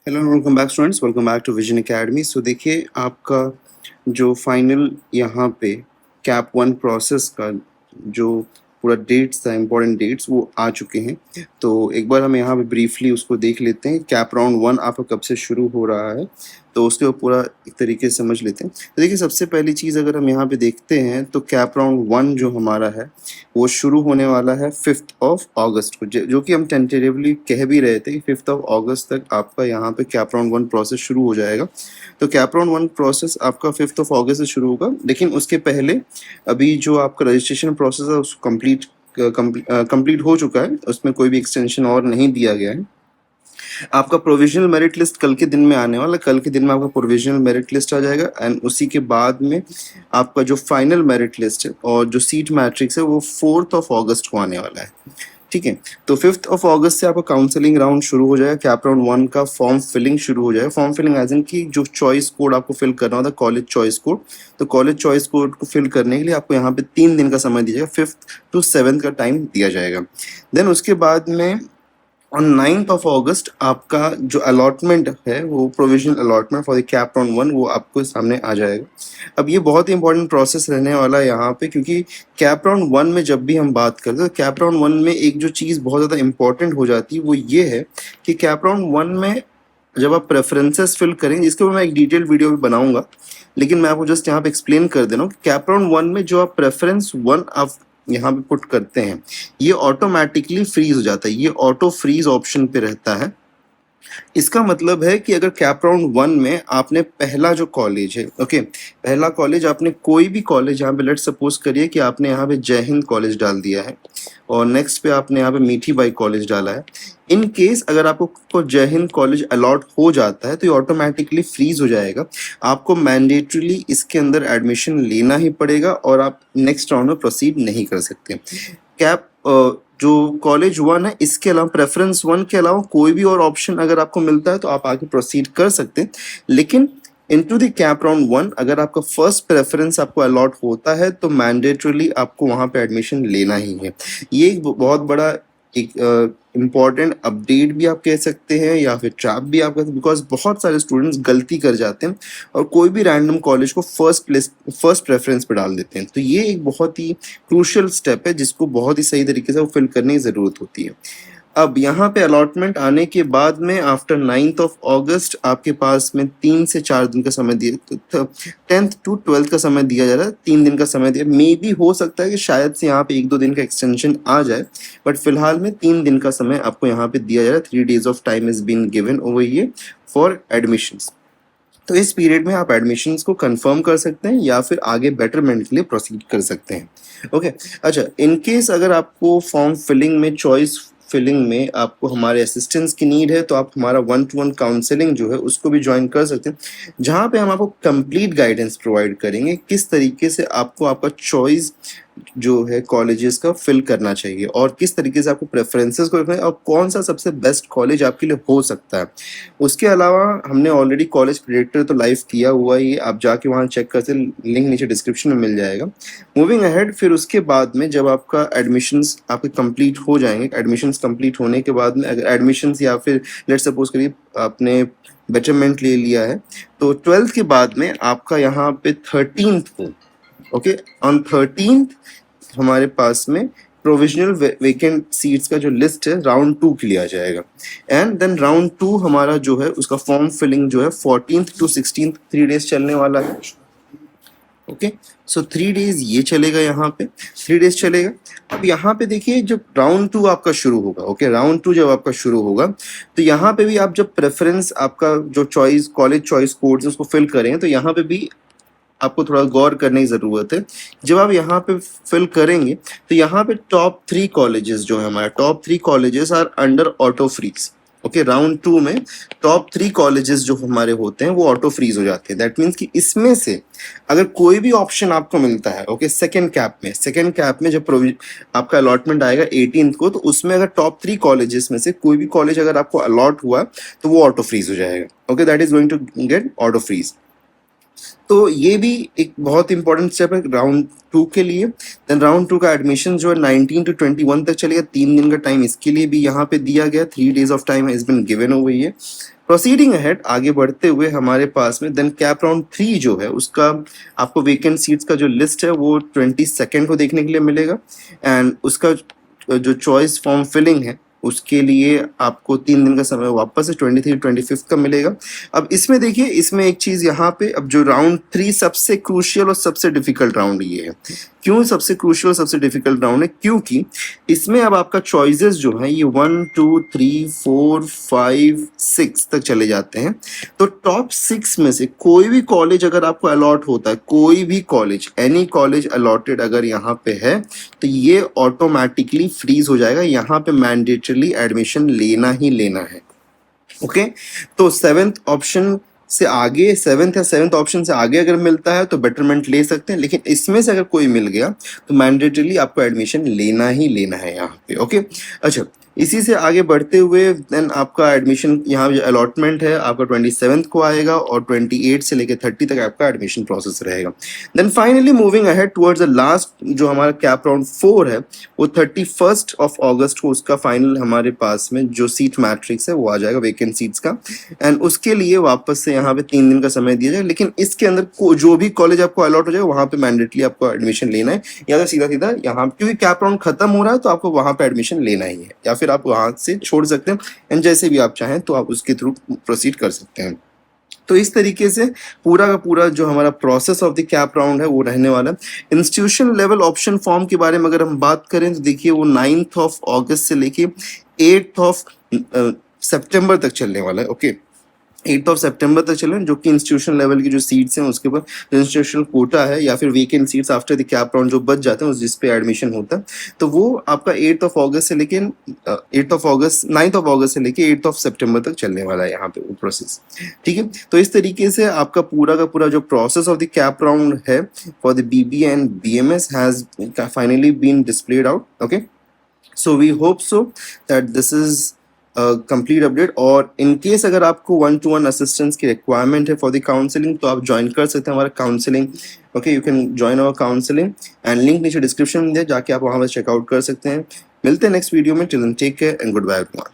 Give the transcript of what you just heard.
Hello welcome back students, welcome back to Vision Academy. So देखिए, आपका जो final यहाँ पे कैप वन प्रोसेस का जो पूरा डेट्स था, इम्पोर्टेंट डेट्स वो आ चुके हैं। तो एक बार हम यहाँ पे ब्रीफली उसको देख लेते हैं। कैप राउंड वन आपका कब से शुरू हो रहा है, तो उसके पूरा एक तरीके से समझ लेते हैं। तो देखिए, सबसे पहली चीज़ अगर हम यहाँ पे देखते हैं तो कैप राउंड वन जो हमारा है वो शुरू होने वाला है 5th ऑफ अगस्त को, जो कि हम टेंटेटिवली कह भी रहे थे कि 5th ऑफ अगस्त तक आपका यहाँ पे कैप राउंड वन प्रोसेस शुरू हो जाएगा। तो कैप राउंड वन प्रोसेस आपका 5th ऑफ अगस्त से शुरू होगा, लेकिन उसके पहले अभी जो आपका रजिस्ट्रेशन प्रोसेस है उसको कंप्लीट हो चुका है, उसमें कोई भी एक्सटेंशन और नहीं दिया गया है। आपका प्रोविजनल मेरिट लिस्ट कल के दिन में आने वाला, कल के दिन में आपका प्रोविजनल मेरिट लिस्ट आ जाएगा एंड उसी के बाद में आपका जो फाइनल मेरिट लिस्ट है और जो सीट मैट्रिक्स है वो 4th ऑफ अगस्त को आने वाला है। ठीक है, तो 5th ऑफ अगस्त से आपका काउंसलिंग राउंड शुरू हो जाएगा। कैप राउंड वन का फॉर्म फिलिंग शुरू हो जाएगा। फॉर्म फिलिंग एज इन की जो चॉइस कोड आपको फिल करना होता है, कॉलेज चॉइस कोड, तो कॉलेज चॉइस कोड को फिल करने के लिए आपको यहाँ पे 3 दिन का समय दिया जाएगा। 5th to 7th का टाइम दिया जाएगा। देन उसके बाद में ऑन 9th ऑफ अगस्त आपका जो अलॉटमेंट है वो provisional allotment for the CAP round one वो आपको सामने आ जाएगा। अब ये बहुत ही इंपॉर्टेंट प्रोसेस रहने वाला है यहाँ पे, क्योंकि कैप राउंड वन में जब भी हम बात करते हैं तो कैप राउंड वन में एक जो चीज़ बहुत ज़्यादा इंपॉर्टेंट हो जाती है वो ये है कि कैप राउंड वन में जब आप प्रेफरेंसेस फिल करेंगे, जिसके ऊपर मैं एक डिटेल्ड वीडियो भी बनाऊंगा, लेकिन मैं आपको जस्ट यहाँ पे एक्सप्लेन कर दे रहा हूँ कि कैप राउंड वन में जो आप प्रेफरेंस वन आप यहाँ पे पुट करते हैं ये ऑटोमेटिकली फ्रीज हो जाता है। ये ऑटो फ्रीज ऑप्शन पे रहता है। इसका मतलब है कि अगर कैप राउंड वन में आपने पहला जो कॉलेज है, ओके, पहला कॉलेज आपने कोई भी कॉलेज यहाँ पे लेट सपोज करिए कि आपने यहाँ पे जय हिंद कॉलेज डाल दिया है और नेक्स्ट पे आपने यहाँ पे मीठी बाई कॉलेज डाला है। इन केस अगर आपको जय हिंद कॉलेज अलॉट हो जाता है तो ये ऑटोमेटिकली फ्रीज हो जाएगा। आपको मैंडेटरीली इसके अंदर एडमिशन लेना ही पड़ेगा और आप नेक्स्ट राउंड में प्रोसीड नहीं कर सकते। कैप जो कॉलेज वन है इसके अलावा, प्रेफरेंस वन के अलावा कोई भी और ऑप्शन अगर आपको मिलता है तो आप आगे प्रोसीड कर सकते हैं, लेकिन into the CAP round one अगर आपका फर्स्ट प्रेफरेंस आपको अलॉट होता है तो मैंडेटरीली आपको वहां पे एडमिशन लेना ही है। ये एक बहुत बड़ा एक इम्पॉर्टेंट अपडेट भी आप कह सकते हैं या फिर ट्रैप भी आप कहते हैं, बिकॉज बहुत सारे स्टूडेंट्स गलती कर जाते हैं और कोई भी रैंडम कॉलेज को फर्स्ट प्रेफरेंस पे डाल देते हैं। तो ये एक बहुत ही क्रूशियल स्टेप है जिसको बहुत ही सही तरीके से फिल करने की ज़रूरत होती है। अब यहाँ पे अलॉटमेंट आने के बाद में आफ्टर 9th ऑफ अगस्त आपके पास में 3 से 4 दिन का समय दिया, 10th to 12th का समय दिया जा रहा है। 3 दिन का समय दिया, मे भी हो सकता है कि शायद से यहाँ पे 1-2 दिन का एक्सटेंशन आ जाए, बट फिलहाल में 3 दिन का समय आपको यहाँ पे दिया जा रहा है। 3 days of time is been given over ये फॉर एडमिशंस। तो इस पीरियड में आप एडमिशंस को कंफर्म कर सकते हैं या फिर आगे बेटरमेंट के लिए प्रोसीड कर सकते हैं। ओके, अच्छा, इन केस अगर आपको फॉर्म फिलिंग में, चॉइस फिलिंग में आपको हमारे असिस्टेंस की नीड है तो आप हमारा 1-to-1 काउंसलिंग जो है उसको भी ज्वाइन कर सकते हैं, जहाँ पे हम आपको कंप्लीट गाइडेंस प्रोवाइड करेंगे किस तरीके से आपको आपका चॉइस जो है कॉलेजेस का फिल करना चाहिए और किस तरीके से आपको प्रेफरेंसेस को रखना है और कौन सा सबसे बेस्ट कॉलेज आपके लिए हो सकता है। उसके अलावा हमने ऑलरेडी कॉलेज प्रेडिक्टर तो लाइव किया हुआ ही, आप जाके वहाँ चेक कर सकते, लिंक नीचे डिस्क्रिप्शन में मिल जाएगा। मूविंग अहेड, फिर उसके बाद में जब आपका एडमिशन्स आपके कंप्लीट हो जाएंगे, एडमिशन्स कंप्लीट होने के बाद में अगर एडमिशन्स या फिर लेट्स सपोज करिए आपने बेटरमेंट ले लिया है तो 12th के बाद में आपका यहाँ पे 13th को, ओके, ऑन 13th हमारे पास में प्रोविजनल वेकेंट सीट्स का जो लिस्ट है राउंड 2 के लिए आ जाएगा एंड देन राउंड 2 हमारा जो है उसका फॉर्म फिलिंग जो है 14th to 16th 3 days चलने वाला है। ओके, सो 3 days ये चलेगा, यहाँ पे 3 days चलेगा। अब यहाँ पे देखिए जब राउंड 2 आपका शुरू होगा, ओके, राउंड 2 जब आपका शुरू होगा तो यहाँ पे भी आप जब प्रेफरेंस आपका जो चॉइस कॉलेज चॉइस कोड्स है उसको फिल करेंगे तो यहाँ पे भी आपको थोड़ा गौर करने की ज़रूरत है। जब आप यहाँ पे फिल करेंगे तो यहाँ पे टॉप 3 कॉलेजेस जो है हमारे top 3 colleges are under auto freeze. Okay, round 2 में टॉप 3 कॉलेजेस जो हमारे होते हैं वो ऑटो फ्रीज हो जाते हैं। दैट मीन्स कि इसमें से अगर कोई भी ऑप्शन आपको मिलता है, ओके, सेकेंड कैप में जब आपका अलॉटमेंट आएगा 18th को तो उसमें अगर टॉप 3 कॉलेजेस में से कोई भी कॉलेज अगर आपको अलॉट हुआ तो वो ऑटो फ्रीज हो जाएगा। Okay, that is going to get auto freeze. तो ये भी एक बहुत इंपॉर्टेंट स्टेप है राउंड 2 के लिए। देन राउंड 2 का एडमिशन जो है 19 to 21 तक चलेगा। 3 दिन का टाइम इसके लिए भी यहाँ पे दिया गया, 3 days of time has been given over ये। प्रोसीडिंग अहेड, आगे बढ़ते हुए हमारे पास में देन कैप राउंड 3 जो है उसका आपको वेकेंट सीट्स का जो लिस्ट है वो 22 को देखने के लिए मिलेगा एंड उसका जो चॉइस फॉर्म फिलिंग है उसके लिए आपको 3 दिन का समय वापस से 23-25 का मिलेगा। अब इसमें देखिए, इसमें एक चीज यहाँ पे, अब जो राउंड 3 सबसे क्रूशियल और सबसे डिफिकल्ट राउंड ये है। क्यों सबसे क्रूशियल और सबसे डिफिकल्ट राउंड है? क्योंकि इसमें अब आपका चॉइसेस जो है ये 1 2 3 4 5 6 तक चले जाते हैं। तो टॉप 6 में से कोई भी कॉलेज अगर आपको अलॉट होता है, कोई भी कॉलेज, एनी कॉलेज अलॉटेड अगर यहाँ पे है, तो ये ऑटोमेटिकली फ्रीज हो जाएगा। यहाँ पे मैंडेटरली एडमिशन लेना ही लेना है। ओके, तो सेवेंथ ऑप्शन से आगे, सेवेंथ या सेवेंथ ऑप्शन से आगे अगर मिलता है तो बेटरमेंट ले सकते हैं, लेकिन इसमें से अगर कोई मिल गया तो मैंडेटरली आपको एडमिशन लेना ही लेना है यहाँ पे। ओके, अच्छा, इसी से आगे बढ़ते हुए देन आपका एडमिशन, यहाँ जो अलॉटमेंट है आपका 27 को आएगा और 28 से लेकर 30 तक आपका एडमिशन प्रोसेस रहेगा। Then finally moving ahead towards the last, जो हमारा कैप राउंड 4 है वो 31 अगस्त को उसका फाइनल हमारे पास में जो सीट मैट्रिक्स है वो आ जाएगा, वेकेंट सीट्स का। एंड उसके लिए वापस से यहाँ पे 3 दिन का समय दिया जाएगा, लेकिन इसके अंदर जो भी कॉलेज आपको अलॉट हो जाएगा वहाँ पे मैंडेटली आपको एडमिशन लेना है, या तो सीधा सीधा यहाँ, क्योंकि कैप राउंड खत्म हो रहा है तो आपको वहाँ पे एडमिशन लेना ही है, या फिर आप वहां से छोड़ सकते हैं एंड जैसे भी आप चाहें तो आप उसके थ्रू प्रोसीड कर सकते हैं। तो इस तरीके से पूरा का पूरा जो हमारा process of the CAP round है वो रहने वाला है। इंस्टीट्यूशन लेवल ऑप्शन फॉर्म के बारे में अगर हम बात करें तो देखिए वो 9 अगस्त से लेके 8 सितंबर तक चलने वाला है। ओके, 8 सितंबर तक चलें, जो कि इंस्टीट्यूशन लेवल की जो सीट्स हैं उसके ऊपर जो इंस्टीट्यूशनल कोटा है या फिर vacant seats after the CAP round जो बच जाते हैं उस जिस पे एडमिशन होता है, तो वो आपका 8 अगस्त से लेके 9 अगस्त से लेके 8 सितंबर तक चलने वाला है यहाँ पे वो प्रोसेस। ठीक है, तो इस तरीके से आपका पूरा का पूरा जो process of the CAP round है for the BBA and BMS has finally been displayed out. Okay, so we hope so that this is complete update. और इन केस अगर आपको 1-to-1 असिस्टेंस की रिक्वायरमेंट है फॉर द काउंसलिंग तो आप join कर सकते हैं हमारा counselling. Okay, you can join our counselling and link नीचे डिस्क्रिप्शन में दिया, जाके आप वहाँ पर चेकआउट कर सकते हैं। मिलते हैं नेक्स्ट वीडियो में, till then take care and good bye everyone.